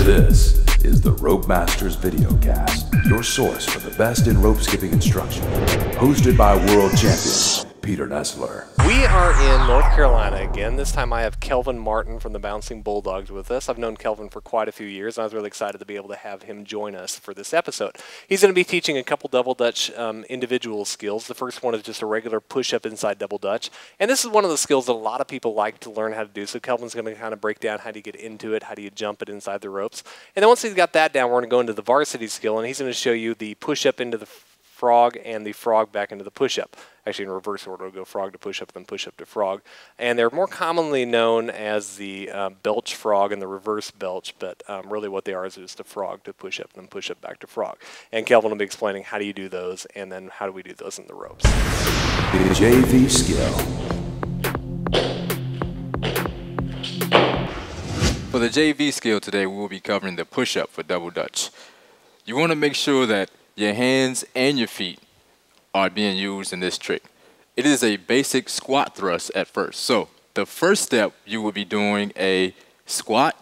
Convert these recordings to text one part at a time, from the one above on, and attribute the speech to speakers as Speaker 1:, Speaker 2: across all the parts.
Speaker 1: This is the Rope Masters videoKast, your source for the best in rope skipping instruction. Hosted by world champion Peter Nessler.
Speaker 2: We are in North Carolina again. This time I have Kelvin Martin from the Bouncing Bulldogs with us. I've known Kelvin for quite a few years, and I was really excited to be able to have him join us for this episode. He's going to be teaching a couple double dutch individual skills. The first one is just a regular push-up inside double dutch, and this is one of the skills that a lot of people like to learn how to do. So Kelvin's going to kind of break down how do you get into it, how do you jump it inside the ropes. And then once he's got that down, we're going to go into the varsity skill, and he's going to show you the push-up into the frog and the frog back into the push-up. Actually, in reverse order, we'll go frog to push-up, then push-up to frog. And they're more commonly known as the belch frog and the reverse belch, but really what they are is just a frog to push-up, then push-up back to frog. And Kelvin will be explaining how do you do those, and then how do we do those in the ropes.
Speaker 1: The JV skill.
Speaker 3: For the JV skill today, we will be covering the push-up for double dutch. You want to make sure that your hands and your feet are being used in this trick. It is a basic squat thrust at first. So the first step, you will be doing a squat.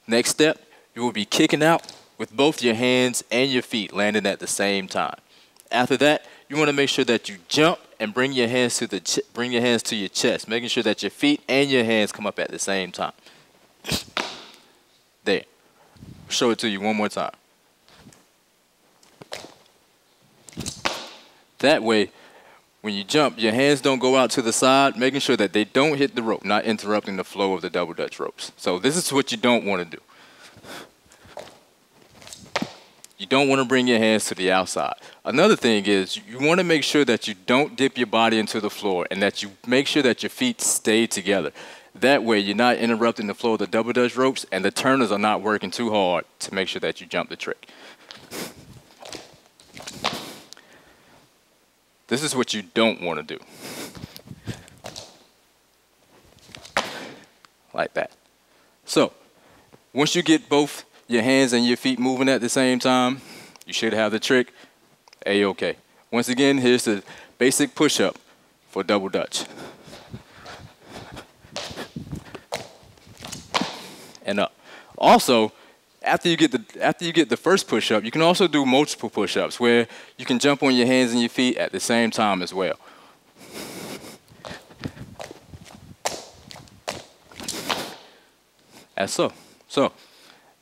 Speaker 3: Next step, you will be kicking out with both your hands and your feet landing at the same time. After that, you want to make sure that you jump and bring your hands to your chest, making sure that your feet and your hands come up at the same time. There. Show it to you one more time. That way, when you jump, your hands don't go out to the side, making sure that they don't hit the rope, not interrupting the flow of the double dutch ropes. So this is what you don't want to do. You don't want to bring your hands to the outside. Another thing is you want to make sure that you don't dip your body into the floor and that you make sure that your feet stay together. That way, you're not interrupting the flow of the double dutch ropes and the turners are not working too hard to make sure that you jump the trick. This is what you don't want to do. Like that. So, once you get both your hands and your feet moving at the same time, you should have the trick A-OK. Once again, here's the basic push-up for double dutch. And up. Also, after you get the first push-up, you can also do multiple push-ups where you can jump on your hands and your feet at the same time as well. As so. So,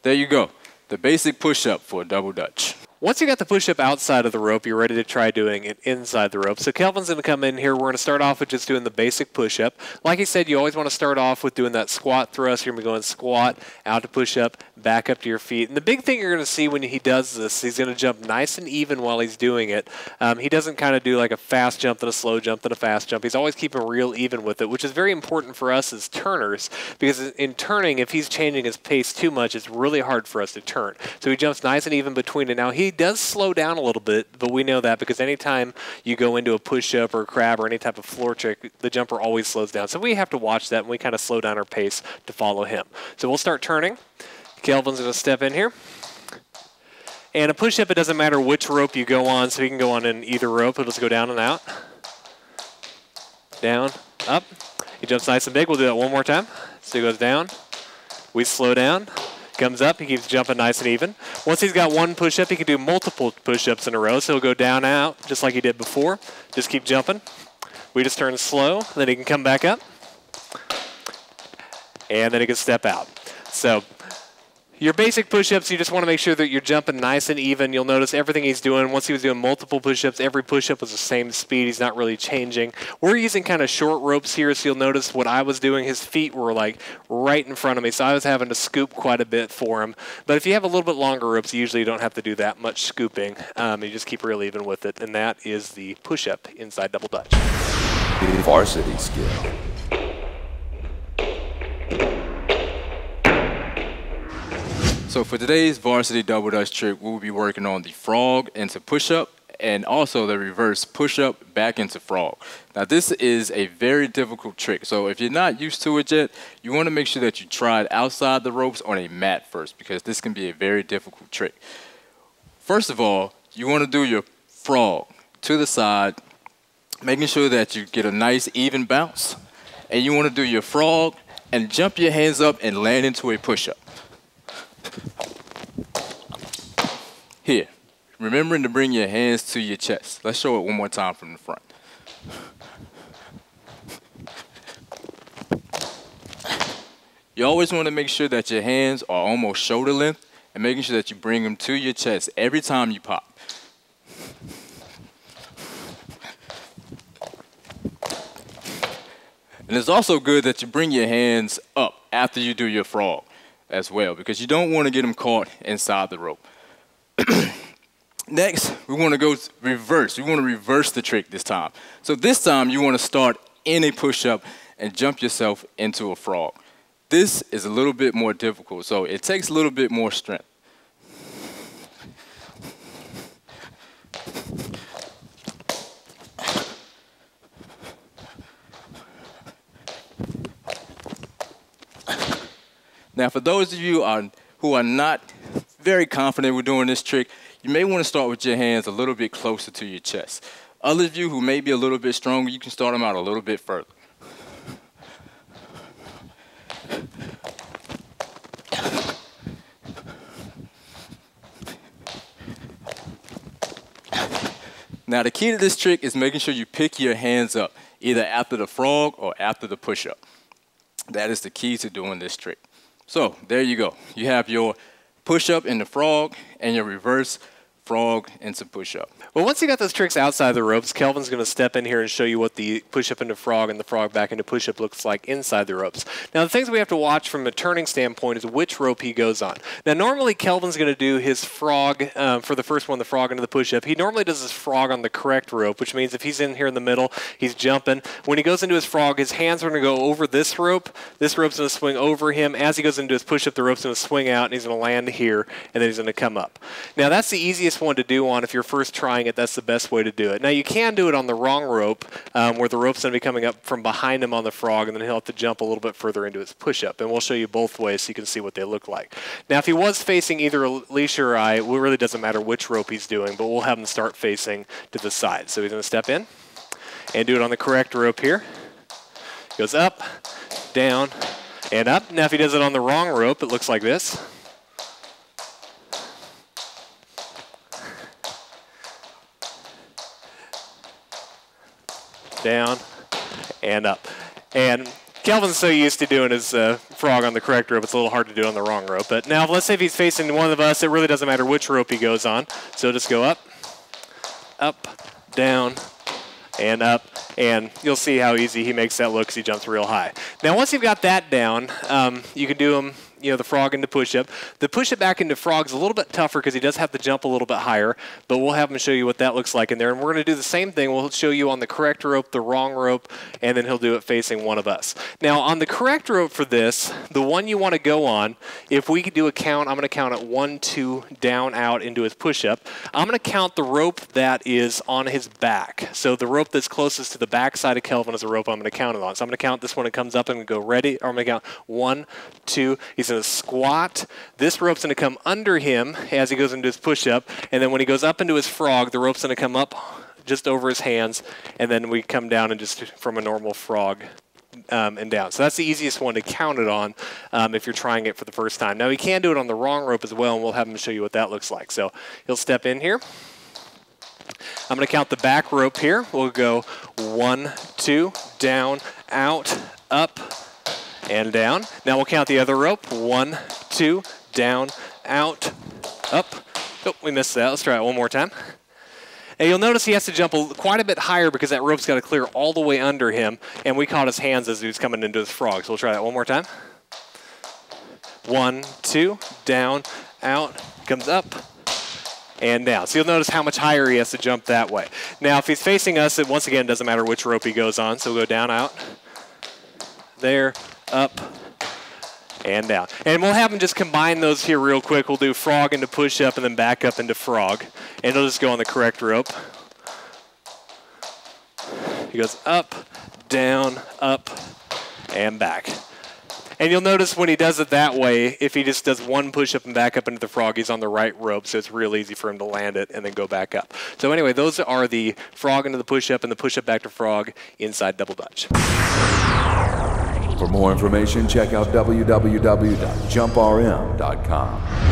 Speaker 3: there you go. The basic push-up for double dutch.
Speaker 2: Once you got the push-up outside of the rope, you're ready to try doing it inside the rope. So Kelvin's going to come in here. We're going to start off with just doing the basic push-up. Like he said, you always want to start off with doing that squat thrust. You're going to be going squat, out to push-up, back up to your feet. And the big thing you're going to see when he does this, he's going to jump nice and even while he's doing it. He doesn't kind of do like a fast jump, then a slow jump, then a fast jump. He's always keeping real even with it, which is very important for us as turners because in turning, if he's changing his pace too much, it's really hard for us to turn. So he jumps nice and even between it. Now, he does slow down a little bit, but we know that because anytime you go into a push-up or a crab or any type of floor trick, the jumper always slows down. So we have to watch that, and we kind of slow down our pace to follow him. So we'll start turning. Kelvin's going to step in here. And a push-up, it doesn't matter which rope you go on, so you can go on in either rope. It'll just go down and out. Down, up. He jumps nice and big. We'll do that one more time. So he goes down. We slow down. Comes up, he keeps jumping nice and even. Once he's got one push-up, he can do multiple push-ups in a row. So he'll go down, out, just like he did before. Just keep jumping. We just turn slow, then he can come back up. And then he can step out. So your basic push-ups, you just want to make sure that you're jumping nice and even. You'll notice everything he's doing. Once he was doing multiple push-ups, every push-up was the same speed. He's not really changing. We're using kind of short ropes here, so you'll notice what I was doing. His feet were like right in front of me, so I was having to scoop quite a bit for him. But if you have a little bit longer ropes, you usually don't have to do that much scooping. You just keep real even with it, and that is the push-up inside double dutch.
Speaker 1: Varsity skill.
Speaker 3: So for today's varsity double dutch trick, we'll be working on the frog into push-up and also the reverse push-up back into frog. Now this is a very difficult trick, so if you're not used to it yet, you want to make sure that you try it outside the ropes on a mat first because this can be a very difficult trick. First of all, you want to do your frog to the side, making sure that you get a nice even bounce, and you want to do your frog and jump your hands up and land into a push-up. Here, remembering to bring your hands to your chest. Let's show it one more time from the front. You always want to make sure that your hands are almost shoulder length and making sure that you bring them to your chest every time you pop. And it's also good that you bring your hands up after you do your frog as well, because you don't want to get them caught inside the rope. Next, we want to go reverse. We want to reverse the trick this time. So this time, you want to start in a push-up and jump yourself into a frog. This is a little bit more difficult, so it takes a little bit more strength. Now, for those of you who are not very confident with doing this trick, you may want to start with your hands a little bit closer to your chest. Others of you who may be a little bit stronger, you can start them out a little bit further. Now, the key to this trick is making sure you pick your hands up, either after the frog or after the push-up. That is the key to doing this trick. So, there you go. You have your push-up in the frog and your reverse frog into push-up.
Speaker 2: Well, once you got those tricks outside the ropes, Kelvin's going to step in here and show you what the push-up into frog and the frog back into push-up looks like inside the ropes. Now, the things we have to watch from a turning standpoint is which rope he goes on. Now, normally Kelvin's going to do his frog for the first one, the frog into the push-up. He normally does his frog on the correct rope, which means if he's in here in the middle, he's jumping. When he goes into his frog, his hands are going to go over this rope. This rope's going to swing over him. As he goes into his push-up, the rope's going to swing out, and he's going to land here, and then he's going to come up. Now, that's the easiest one to do on if you're first trying it. That's the best way to do it. Now, you can do it on the wrong rope, where the rope's going to be coming up from behind him on the frog, and then he'll have to jump a little bit further into his push-up. And we'll show you both ways so you can see what they look like. Now, if he was facing either Alicia or I, it really doesn't matter which rope he's doing, but we'll have him start facing to the side. So he's going to step in and do it on the correct rope here. Goes up, down, and up. Now, if he does it on the wrong rope, it looks like this. Down and up. And Kelvin's so used to doing his frog on the correct rope, it's a little hard to do on the wrong rope. But now, let's say if he's facing one of us, it really doesn't matter which rope he goes on. So just go up, down, and up. And you'll see how easy he makes that look because he jumps real high. Now, once you've got that down, you can do them, the frog into push-up. The push-up back into frog is a little bit tougher because he does have to jump a little bit higher, but we'll have him show you what that looks like in there. And we're going to do the same thing. We'll show you on the correct rope, the wrong rope, and then he'll do it facing one of us. Now, on the correct rope for this, the one you want to go on, if we could do a count, I'm going to count at 1, 2, down, out into his push-up. I'm going to count the rope that is on his back. So the rope that's closest to the back side of Kelvin is a rope I'm going to count it on. So I'm going to count this when it comes up. I'm going to go ready, or I'm going to count 1, 2. He's going to squat. This rope's going to come under him as he goes into his push-up, and then when he goes up into his frog, the rope's going to come up just over his hands, and then we come down and just from a normal frog and down. So that's the easiest one to count it on if you're trying it for the first time. Now, he can do it on the wrong rope as well, and we'll have him show you what that looks like. So he'll step in here. I'm going to count the back rope here. We'll go 1, 2, down, out, up, and down. Now we'll count the other rope. 1, 2, down, out, up. Oh, we missed that. Let's try it one more time. And you'll notice he has to jump quite a bit higher because that rope's got to clear all the way under him, and we caught his hands as he was coming into his frog. So we'll try that one more time. 1, 2, down, out, comes up, and down. So you'll notice how much higher he has to jump that way. Now, if he's facing us, it once again doesn't matter which rope he goes on. So we'll go down, out, there, up, and down. And we'll have him just combine those here real quick. We'll do frog into push-up and then back up into frog. And he'll just go on the correct rope. He goes up, down, up, and back. And you'll notice when he does it that way, if he just does one push-up and back up into the frog, he's on the right rope, so it's real easy for him to land it and then go back up. So anyway, those are the frog into the push-up and the push-up back to frog inside double Dutch.
Speaker 1: For more information, check out www.jumprm.com.